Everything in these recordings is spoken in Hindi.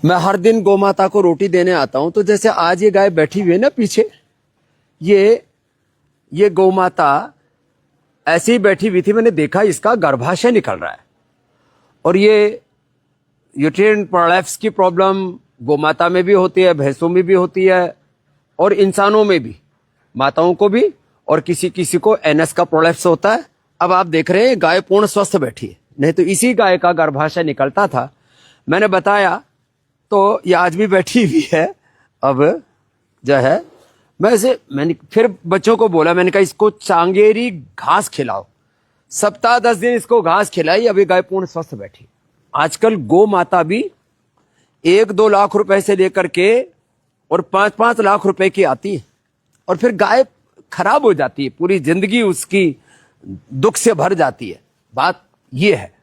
मैं हर दिन गौ माता को रोटी देने आता हूं, तो जैसे आज ये गाय बैठी हुई है ना पीछे, ये गौ माता ऐसे ही बैठी हुई थी। मैंने देखा इसका गर्भाशय निकल रहा है, और ये यूट्राइन प्रोलैप्स की प्रॉब्लम गौ माता में भी होती है, भैंसों में भी होती है, और इंसानों में भी, माताओं को भी, और किसी किसी को एनएस का प्रोलैप्स होता है। अब आप देख रहे हैं गाय पूर्ण स्वस्थ बैठी है, नहीं तो इसी गाय का गर्भाशय निकलता था। मैंने बताया तो ये आज भी बैठी हुई है। अब जो है मैंने फिर बच्चों को बोला, मैंने कहा इसको चांगेरी घास खिलाओ, सप्ताह 10 दिन इसको घास खिलाई। अभी गाय पूर्ण स्वस्थ बैठी। आजकल गौ माता भी 1-2 लाख रुपए से लेकर के और 5-5 लाख रुपए की आती है, और फिर गाय खराब हो जाती है, पूरी जिंदगी उसकी दुख से भर जाती है। बात ये है।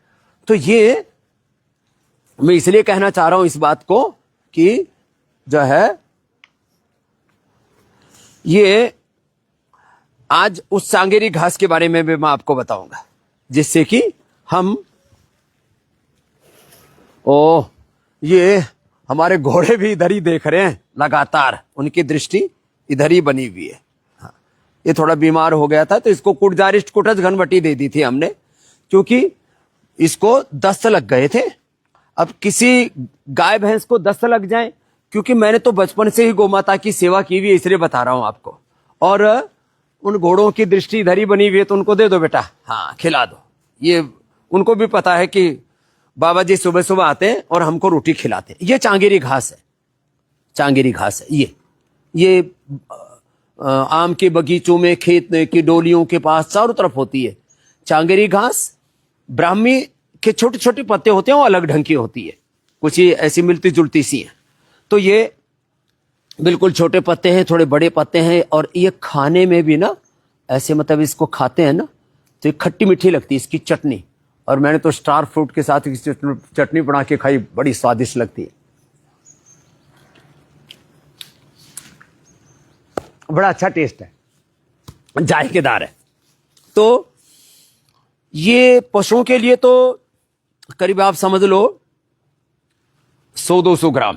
तो ये मैं इसलिए कहना चाह रहा हूं इस बात को कि जो है ये आज उस चांगेरी घास के बारे में भी मैं आपको बताऊंगा, जिससे कि हम ये हमारे घोड़े भी इधर ही देख रहे हैं लगातार, उनकी दृष्टि इधर ही बनी हुई है। हाँ, ये थोड़ा बीमार हो गया था, तो इसको कुटजारिष्ट कुटज घनवटी दे दी थी हमने, क्योंकि इसको दस्त लग गए थे। अब किसी गाय भैंस को दस्त लग जाए, क्योंकि मैंने तो बचपन से ही गौ माता की सेवा की हुई है, इसलिए बता रहा हूं आपको। और उन घोड़ों की दृष्टि इधर ही बनी हुई है, तो उनको दे दो बेटा, हाँ खिला दो। ये उनको भी पता है कि बाबा जी सुबह सुबह आते हैं और हमको रोटी खिलाते हैं। ये चांगेरी घास है, चांगेरी घास है। ये आम के बगीचों में, खेत की डोलियों के पास चारों तरफ होती है चांगेरी घास। ब्राह्मी के छोटे छोटे पत्ते होते हैं, वो अलग ढंग की होती है, कुछ ही ऐसी मिलती जुलती सी है। तो ये बिल्कुल छोटे पत्ते हैं, थोड़े बड़े पत्ते हैं, और ये खाने में भी ना ऐसे, मतलब इसको खाते हैं ना तो ये खट्टी मीठी लगती है इसकी चटनी। और मैंने तो स्टार फ्रूट के साथ चटनी बना के खाई, बड़ी स्वादिष्ट लगती है, बड़ा अच्छा टेस्ट है, जायकेदार है। तो ये पशुओं के लिए तो करीब आप समझ लो 100-200 ग्राम,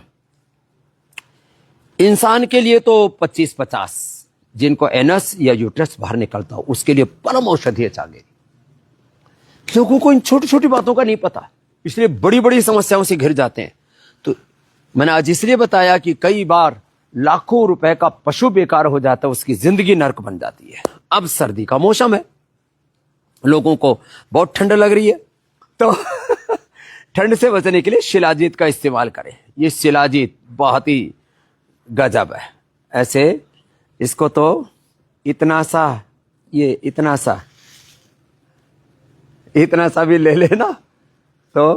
इंसान के लिए तो 25-50, जिनको एनस या यूट्रस बाहर निकलता हो उसके लिए परम औषधि है चांगेरी। लोगों को इन छोटी छोटी बातों का नहीं पता, इसलिए बड़ी बड़ी समस्याओं से घिर जाते हैं। तो मैंने आज इसलिए बताया कि कई बार लाखों रुपए का पशु बेकार हो जाता है, उसकी जिंदगी नर्क बन जाती है। अब सर्दी का मौसम है, लोगों को बहुत ठंड लग रही है, तो ठंड से बचने के लिए शिलाजीत का इस्तेमाल करें। ये शिलाजीत बहुत ही गजब है। ऐसे इसको तो इतना सा भी ले लेना तो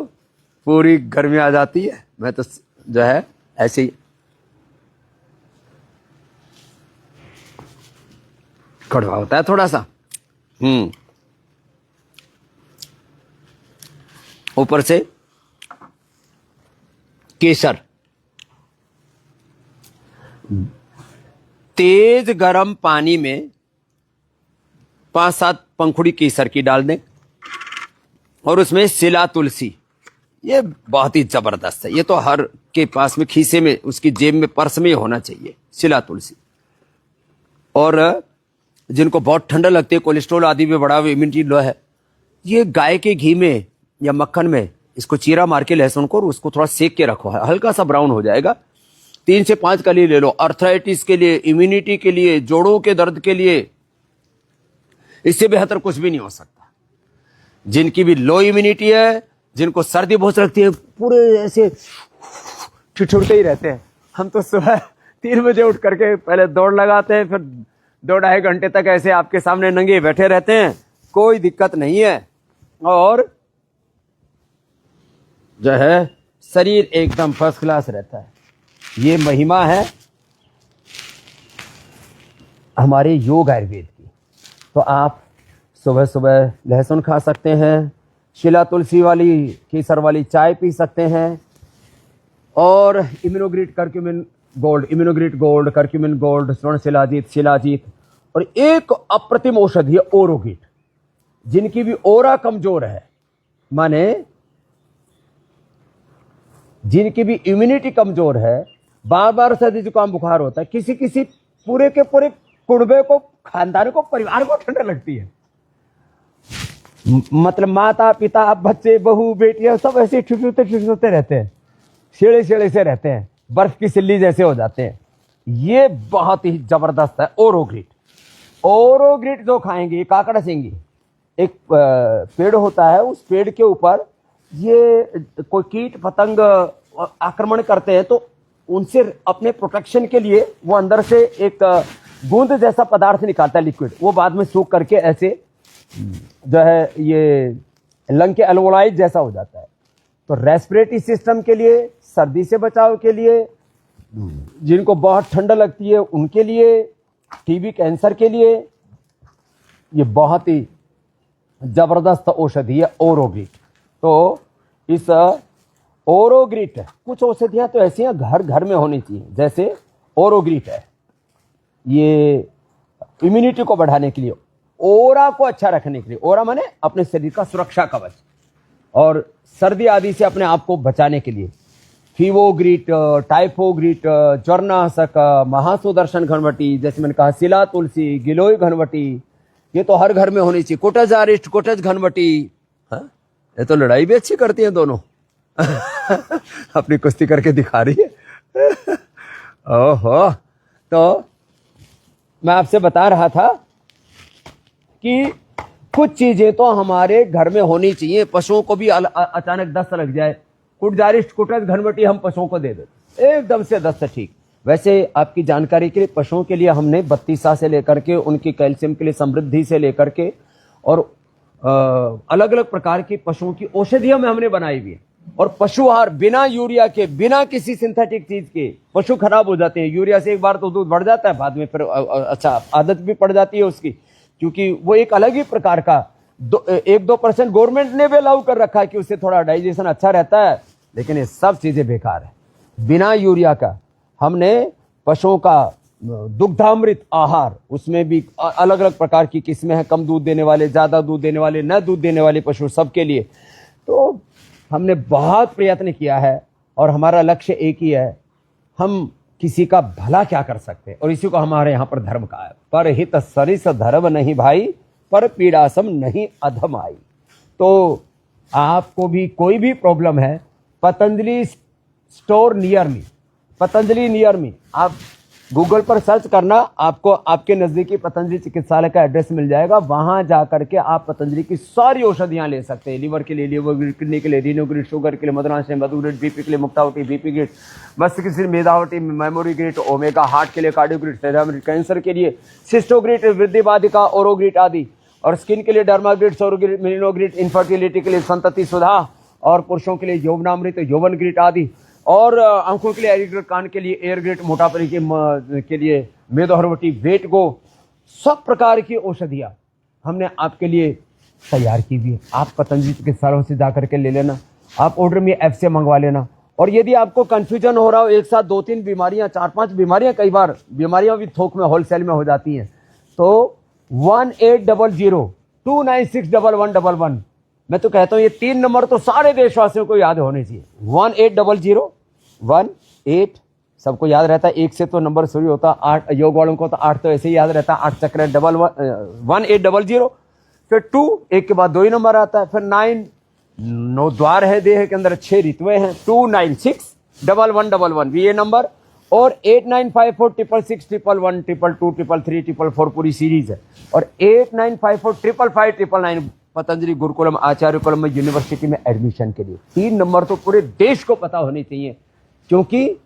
पूरी गर्मी आ जाती है। मैं तो जो है ऐसे ही कड़वा होता है थोड़ा सा, ऊपर से केसर, तेज गरम पानी में 5-7 पंखुड़ी केसर की डाल दें, और उसमें सिला तुलसी। ये बहुत ही जबरदस्त है, ये तो हर के पास में खीसे में, उसकी जेब में, पर्स में होना चाहिए सिला तुलसी। और जिनको बहुत ठंडा लगती है, कोलेस्ट्रॉल आदि में बड़ा, इम्यूनिटी लो है, ये गाय के घी में या मक्खन में इसको चीरा मार के लहसुन को, और उसको थोड़ा सेक के रखो, हल्का सा ब्राउन हो जाएगा। 3 से 5 कली ले लो, अर्थराइटिस के लिए, इम्यूनिटी के लिए, जोड़ों के दर्द के लिए, इससे बेहतर कुछ भी नहीं हो सकता। जिनकी भी लो इम्यूनिटी है, जिनको सर्दी बहुत लगती है, पूरे ऐसे ठिठुरते ही रहते हैं। हम तो सुबह 3 बजे उठ करके पहले दौड़ लगाते हैं, फिर 2-2.5 घंटे तक ऐसे आपके सामने नंगे बैठे रहते हैं, कोई दिक्कत नहीं है, और जो है शरीर एकदम फर्स्ट क्लास रहता है। ये महिमा है हमारे योग आयुर्वेद की। तो आप सुबह सुबह लहसुन खा सकते हैं, शिला तुलसी वाली, केसर वाली चाय पी सकते हैं, और Immunogrid curcumin gold, curcumin gold, स्वर्ण शिलाजीत, और एक अप्रतिम औषधि है ओरोगिट। जिनकी भी ओरा कमजोर है, माने जिनकी भी इम्यूनिटी कमजोर है, बार बार सर्दी जुकाम बुखार होता है, किसी किसी पूरे के पूरे कुनबे को, खानदान को, परिवार को ठंडा लगती है। मतलब माता पिता बच्चे बहू बेटियां सब ऐसे ठिठुरते रहते हैं, शेड़े शेड़े से रहते हैं, बर्फ की सिल्ली जैसे हो जाते हैं। ये बहुत ही जबरदस्त है ओरोग्रिट। ओरोग्रिट जो खाएंगे, काकड़ा सिंगी, एक पेड़ होता है, उस पेड़ के ऊपर ये कोई कीट पतंग आक्रमण करते हैं, तो उनसे अपने प्रोटेक्शन के लिए वो अंदर से एक बूंद जैसा पदार्थ निकालता है, लिक्विड, वो बाद में सूख करके ऐसे जो है ये लंग के एल्वोलाइड जैसा हो जाता है। तो रेस्पिरेटरी सिस्टम के लिए, सर्दी से बचाव के लिए, जिनको बहुत ठंड लगती है उनके लिए, टीबी कैंसर के लिए ये बहुत ही जबरदस्त औषधि है ओरोग्रिट। तो इस ओरोग्रिट, कुछ औषधियां तो ऐसी हैं घर घर में होनी चाहिए, जैसे ओरोग्रिट है, ये इम्यूनिटी को बढ़ाने के लिए, ओरा को अच्छा रखने के लिए, ओरा माने अपने शरीर का सुरक्षा कवच, और सर्दी आदि से अपने आप को बचाने के लिए फीवोग्रिट, टाइफोग्रिट, ज्वरनाशक, महासुदर्शन घनवटी, जैसे मैंने कहा शिला तुलसी, गिलोय घनवटी, ये तो हर घर में होनी चाहिए। कोटज आरिस्ट, कोटज घनवटी, ये तो लड़ाई भी अच्छी करती है दोनों। अपनी कुश्ती करके दिखा रही है। ओहो, तो मैं आपसे बता रहा था कि कुछ चीजें तो हमारे घर में होनी चाहिए। पशुओं को भी अचानक दस्त लग जाए, कुटजारिस्ट, कुटज घनवटी हम पशुओं को दे देते, एकदम से दस्त ठीक। वैसे आपकी जानकारी के लिए, पशुओं के लिए हमने बत्तीसा से लेकर के, उनकी कैल्शियम के लिए समृद्धि से लेकर के, और अलग अलग प्रकार की पशुओं की औषधियां में हमने बनाई हुई है। और पशु आहार बिना यूरिया के, बिना किसी सिंथेटिक चीज के, पशु खराब हो जाते हैं। यूरिया से एक बार तो दूध बढ़ जाता है, बाद में फिर अच्छा आदत भी पड़ जाती है उसकी, क्योंकि वो एक अलग ही प्रकार का 1-2% गवर्नमेंट ने भी अलाउ कर रखा है कि उससे थोड़ा डाइजेशन अच्छा रहता है, लेकिन ये सब चीजें बेकार है। बिना यूरिया का हमने पशुओं का दुग्धामृत आहार, उसमें भी अलग अलग प्रकार की किस्में हैं, कम दूध देने वाले, ज्यादा दूध देने वाले, न दूध देने वाले पशु, सबके लिए। तो हमने बहुत प्रयत्न किया है और हमारा लक्ष्य एक ही है, हम किसी का भला क्या कर सकते हैं, और इसी को हमारे यहाँ पर धर्म कहा है, पर हित सरिस धर्म नहीं भाई, पर पीड़ासम नहीं अधम आई। तो आपको भी कोई भी प्रॉब्लम है, Patanjali store near me, Patanjali near me, आप गूगल पर सर्च करना, आपको आपके नजदीकी पतंजलि चिकित्सालय का एड्रेस मिल जाएगा। वहां जाकर के आप पतंजलि की सारी औषधियां ले सकते हैं। लीवर के लिए लीवरग्रिट, किडनी के लिए रीनोग्रिट, शुगर के लिए मधुरांशय मधुग्रिट, बीपी के लिए मुक्तावटी बीपी ग्रिट, मस्तिष्क मेधावटी मेमोरी ग्रिट, ओमेगा, हार्ट के लिए कार्डियोग्रिट, सेरामिक, कैंसर के लिए सिस्टोग्रिट, वृद्धि बाधिका, ओरोग्रिट आदि, और स्किन के लिए डर्माग्रिट, सोरोग्रिट, मिलिनोग्रिट, इनफर्टिलिटी के लिए संतति सुधा, और पुरुषों के लिए यौवनामृत, यौवन ग्रिट आदि, और आंखों के लिए एरिग्रिट, कान के लिए एयरग्रिट, मोटापे के लिए मेदोहरवटी, वेट गो, सब प्रकार की औषधियां हमने आपके लिए तैयार की हुई है। आप पतंजलि चिकित्सालयों से जाकर के ले लेना, आप ऑर्डर में ऐप से मंगवा लेना। और यदि आपको कंफ्यूजन हो रहा हो, एक साथ 2-3 बीमारियां, 4-5 बीमारियां, कई बार बीमारियां भी थोक में, होलसेल में हो जाती हैं, तो 1800-296-1111, मैं तो कहता हूं ये 3 नंबर तो सारे देशवासियों को याद होने चाहिए। 1800-18, सबको याद रहता है, 1 से तो नंबर शुरू होता, 8 योग वालों को तो 8 तो ऐसे ही याद रहता है, 8 चक्र 1800, फिर 2, एक के बाद 2 ही नंबर आता है, फिर 9 द्वार है देह के अंदर, 6 ऋतुएं हैं, 296-1111 भी ये नंबर, और 8954-666-111-222-333 पूरी सीरीज है, और 8954-555-999 पतंजलि गुरुकुलम आचार्य कुलम यूनिवर्सिटी में एडमिशन के लिए। 3 नंबर तो पूरे देश को पता होने चाहिए, क्योंकि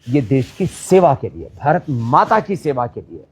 ये देश की सेवा के लिए, भारत माता की सेवा के लिए,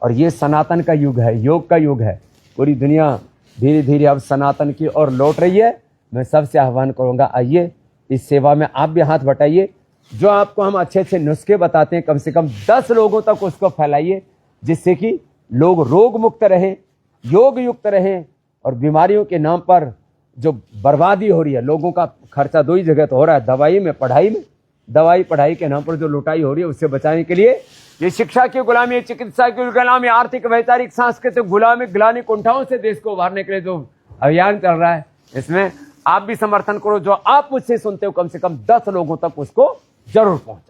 और ये सनातन का युग है, योग का युग है। पूरी दुनिया धीरे धीरे अब सनातन की ओर लौट रही है। मैं सबसे आह्वान करूंगा, आइए इस सेवा में आप भी हाथ बटाइए। जो आपको हम अच्छे अच्छे नुस्खे बताते हैं, कम से कम 10 लोगों तक उसको फैलाइए, जिससे कि लोग रोग मुक्त रहें, योग युक्त रहें, और बीमारियों के नाम पर जो बर्बादी हो रही है, लोगों का खर्चा 2 ही जगह तो हो रहा है, दवाई में, पढ़ाई में। दवाई पढ़ाई के नाम पर जो लुटाई हो रही है, उससे बचाने के लिए ये शिक्षा की गुलामी, चिकित्सा की गुलामी, आर्थिक, वैचारिक, सांस्कृतिक गुलामी, गिलानी कुंठाओं से देश को उभारने के लिए जो अभियान चल रहा है, इसमें आप भी समर्थन करो, जो आप मुझसे सुनते हो कम से कम 10 लोगों तक उसको जरूर पहुंचाओ।